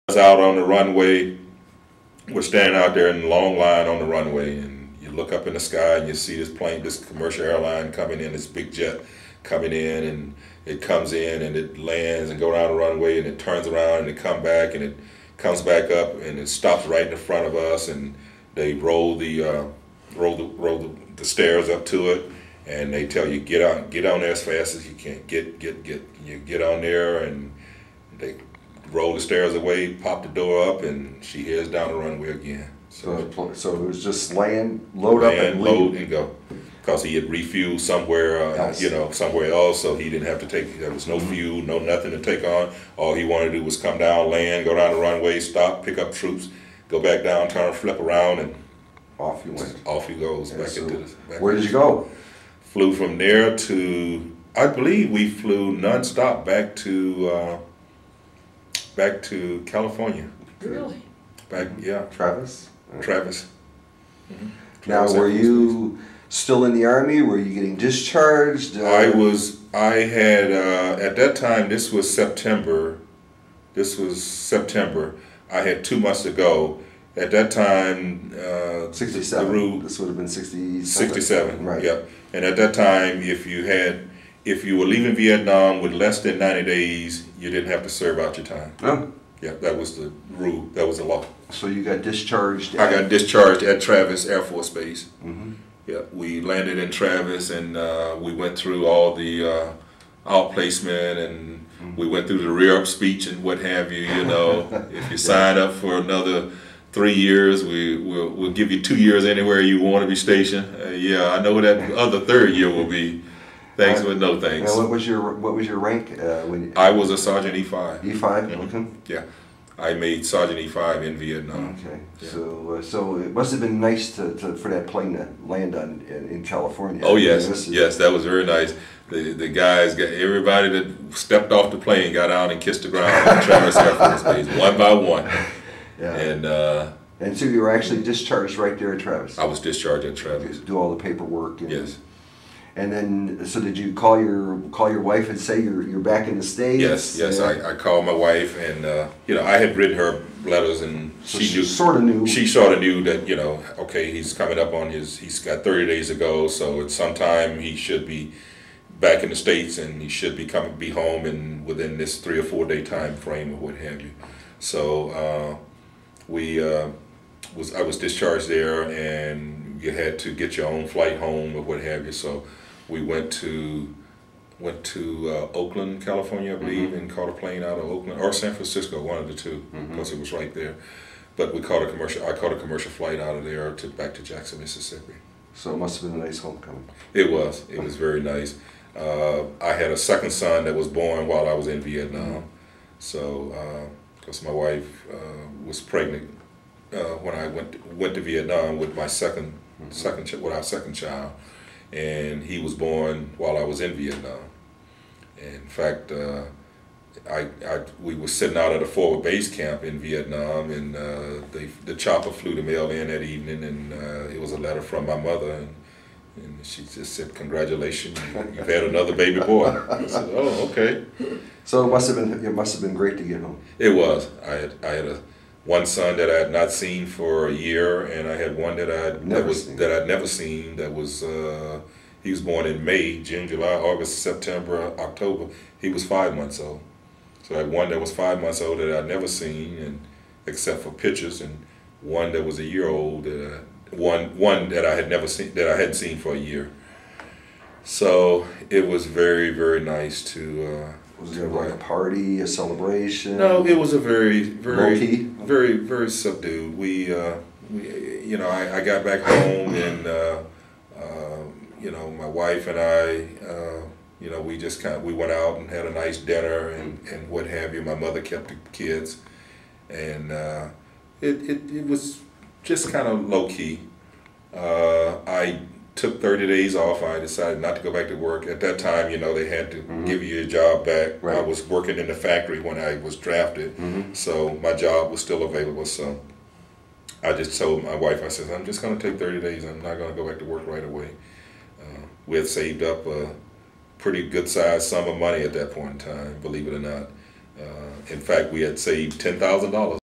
Out on the runway. We're standing out there in a long line on the runway, and you look up in the sky and you see this plane, this commercial airline coming in, this big jet coming in, and it comes in and it lands and go down the runway, and it turns around and it come back and it comes back up and it stops right in front of us, and they roll the stairs up to it, and they tell you get on there as fast as you can, you get on there, and they roll the stairs away, pop the door up, and she heads down the runway again. So it was just load up and load and go. Because he had refueled somewhere, somewhere else, so he didn't have to take. There was no fuel, no nothing to take on. All he wanted to do was come down, land, go down the runway, stop, pick up troops, go back down, turn, flip around, and off you went. Off he goes back into the. Where did you go? Flew from there to, I believe we flew nonstop back to California. Really? Yeah. Travis. Travis. Mm-hmm. Now, were you still in the Army? Were you getting discharged? I had at that time. This was September. I had 2 months to go. At that time, 67. This would have been 67. 67. Right. Yep. And at that time, if you were leaving Vietnam with less than 90 days, you didn't have to serve out your time. Oh. Yeah, that was the rule. That was the law. So you got discharged? I got discharged at Travis Air Force Base. Mm-hmm. Yeah, we landed in Travis, and we went through all the outplacement, and we went through the rear-up speech and what have you. You know, if you sign up for another 3 years, we'll give you 2 years anywhere you want to be stationed. Yeah, I know what that other third year will be. Thanks, but no thanks. Now, what was your rank? I was a Sergeant E5. E5. Mm-hmm. Okay. Yeah, I made Sergeant E5 in Vietnam. Okay. Yeah. So it must have been nice for that plane to land in California. Oh yes, yes, that was very nice. The guys everybody that stepped off the plane got out and kissed the ground on Travis Air Force Base one by one. Yeah. And so you were actually discharged right there at Travis. I was discharged at Travis. Do all the paperwork. Yes. And then, so did you call your wife and say you're back in the States? Yes. I called my wife, and I had written her letters, and so she sort of knew. She sort of knew that okay, he's coming up on he's got 30 days to go, so at some time he should be back in the States, and he should be home and within this 3 or 4 day time frame or what have you. So I was discharged there, and you had to get your own flight home or what have you. So we went to Oakland, California, I believe, mm-hmm. and caught a plane out of Oakland or San Francisco, one of the two, because it was right there. But I caught a commercial flight out of there back to Jackson, Mississippi. So it must have been a nice homecoming. It was very nice. I had a second son that was born while I was in Vietnam. Mm-hmm. So because my wife was pregnant when I went to Vietnam with my second child, and he was born while I was in Vietnam. And in fact, we were sitting out at a forward base camp in Vietnam, and the chopper flew the mail in that evening, and it was a letter from my mother, and she just said, "Congratulations, you've had another baby boy." I said, "Oh, okay." So it must have been great to get home. It was. I had one son that I had not seen for a year, and I had one that I'd never seen. That was he was born in May, June, July, August, September, October. He was 5 months old. So I had one that was 5 months old that I'd never seen, and except for pictures, and one that was a year old. One that I had never seen, that I hadn't seen for a year. So it was very, very nice to. Was it like a party, a celebration? No, it was a very, very, low-key? very, very subdued. I got back home, and my wife and I, we went out and had a nice dinner and what have you. My mother kept the kids, and it was just kind of low key. I took 30 days off. I decided not to go back to work. At that time, they had to give you your job back. Right. I was working in the factory when I was drafted, so my job was still available. So I just told my wife, I said, I'm just going to take 30 days. I'm not going to go back to work right away. We had saved up a pretty good sized sum of money at that point in time, believe it or not. In fact, we had saved $10,000